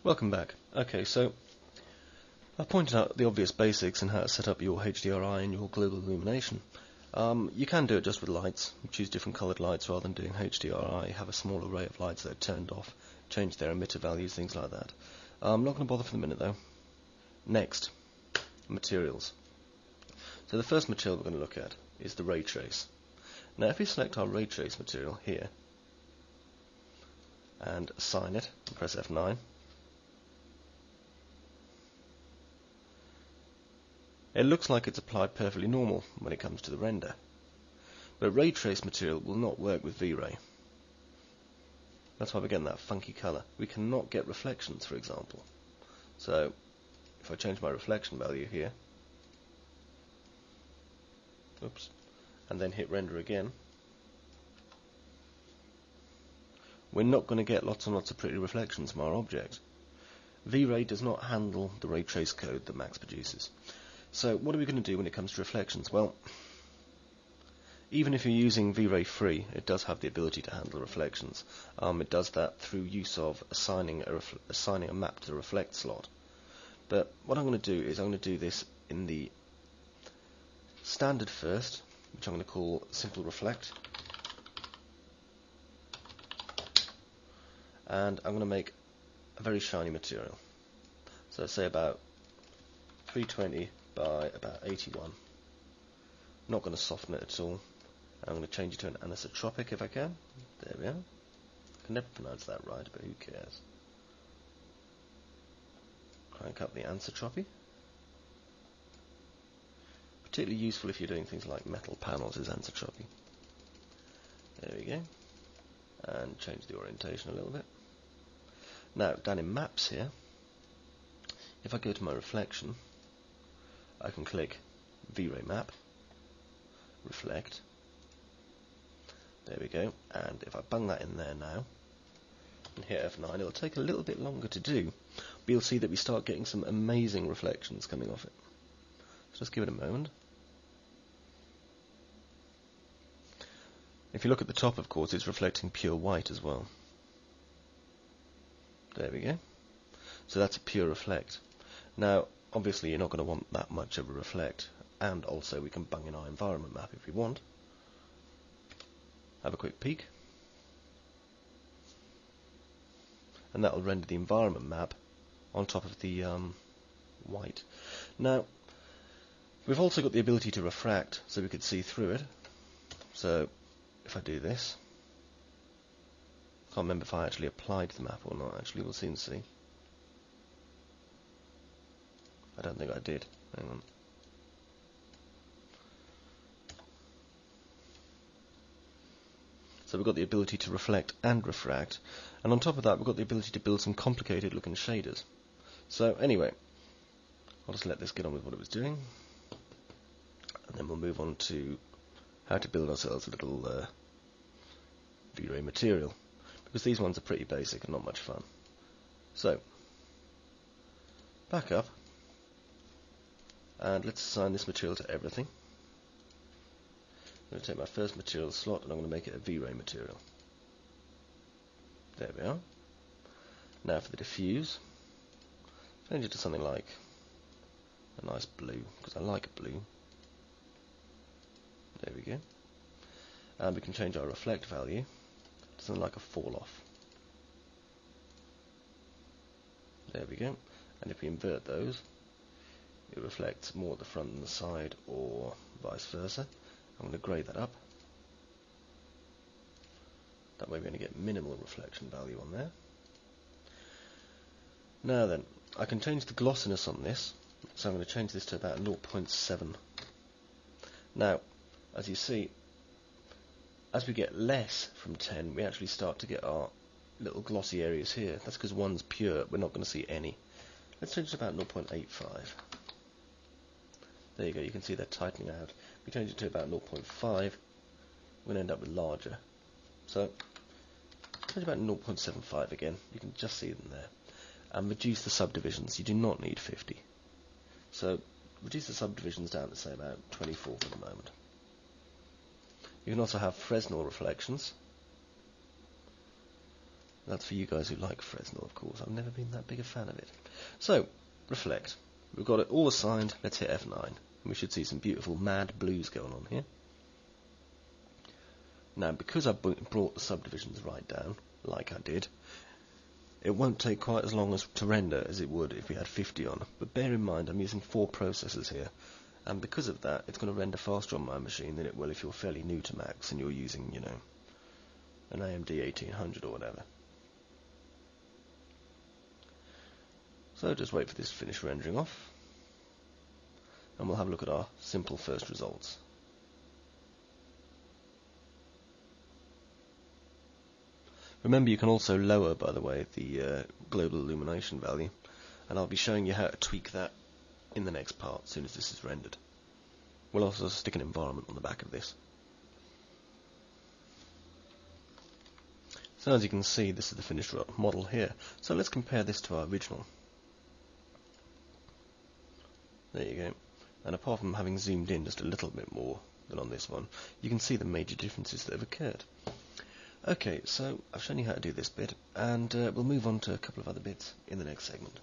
Welcome back. Okay, so I've pointed out the obvious basics and how to set up your HDRI and your global illumination. You can do it just with lights. Choose different coloured lights rather than doing HDRI. Have a small array of lights that are turned off, change their emitter values, things like that. I'm not going to bother for the minute though. Next, materials. So the first material we're going to look at is the ray trace. Now if we select our ray trace material here and assign it and press F9, it looks like it's applied perfectly normal when it comes to the render. But ray trace material will not work with VRay. That's why we're getting that funky colour. We cannot get reflections, for example. So if I change my reflection value here, oops, and then hit render again, we're not going to get lots and lots of pretty reflections from our object. VRay does not handle the ray trace code that Max produces. So what are we going to do when it comes to reflections? Well, even if you're using VRay free, it does have the ability to handle reflections. It does that through use of assigning a map to the reflect slot. But what I'm going to do is I'm going to do this in the standard first, which I'm going to call simple reflect. And I'm going to make a very shiny material. So say about 320 by about 81. Not going to soften it at all. I'm going to change it to an anisotropic if I can. There we are. I can never pronounce that right, but who cares? Crank up the anisotropy. Particularly useful if you're doing things like metal panels is anisotropy. There we go. And change the orientation a little bit. Now down in maps here, if I go to my reflection, I can click VRay map, reflect, there we go, and if I bung that in there now and hit F9, it'll take a little bit longer to do, but you'll see that we start getting some amazing reflections coming off it. So just give it a moment. If you look at the top, of course, it's reflecting pure white as well. There we go. So that's a pure reflect. Now obviously you're not going to want that much of a reflect, and also we can bung in our environment map if we want. Have a quick peek, and that will render the environment map on top of the white. Now we've also got the ability to refract, so we could see through it. So if I do this, can't remember if I actually applied the map or not. Actually, we'll soon see. I don't think I did. Hang on. So we've got the ability to reflect and refract, and on top of that we've got the ability to build some complicated looking shaders. So anyway, I'll just let this get on with what it was doing, and then we'll move on to how to build ourselves a little VRay material, because these ones are pretty basic and not much fun. So back up, and let's assign this material to everything. I'm going to take my first material slot and I'm going to make it a VRay material. There we are. Now for the diffuse, change it to something like a nice blue, because I like blue. There we go. And we can change our reflect value to something like a fall off. There we go. And if we invert those, it reflects more at the front than the side, or vice versa. I'm going to grade that up. That way we're going to get minimal reflection value on there. Now then, I can change the glossiness on this, so I'm going to change this to about 0.7. Now, as you see, as we get less from 10, we actually start to get our little glossy areas here. That's because one's pure, we're not going to see any. Let's change it to about 0.85. There you go, you can see they're tightening out. If we change it to about 0.5, we're going to end up with larger. So, change about 0.75 again, you can just see them there. And reduce the subdivisions, you do not need 50. So, reduce the subdivisions down to say about 24 for the moment. You can also have Fresnel reflections. That's for you guys who like Fresnel, of course. I've never been that big a fan of it. So, reflect. We've got it all assigned. Let's hit F9. And we should see some beautiful mad blues going on here. Now, because I brought the subdivisions right down, like I did, it won't take quite as long to render as it would if we had 50 on. But bear in mind, I'm using 4 processors here. And because of that, it's going to render faster on my machine than it will if you're fairly new to Macs and you're using, you know, an AMD 1800 or whatever. So just wait for this to finish rendering off, and we'll have a look at our simple first results. Remember, you can also lower, by the way, the global illumination value, and I'll be showing you how to tweak that in the next part as soon as this is rendered. We'll also stick an environment on the back of this. So as you can see, this is the finished model here. So let's compare this to our original. There you go. And apart from having zoomed in just a little bit more than on this one, you can see the major differences that have occurred. Okay, so I've shown you how to do this bit, and we'll move on to a couple of other bits in the next segment.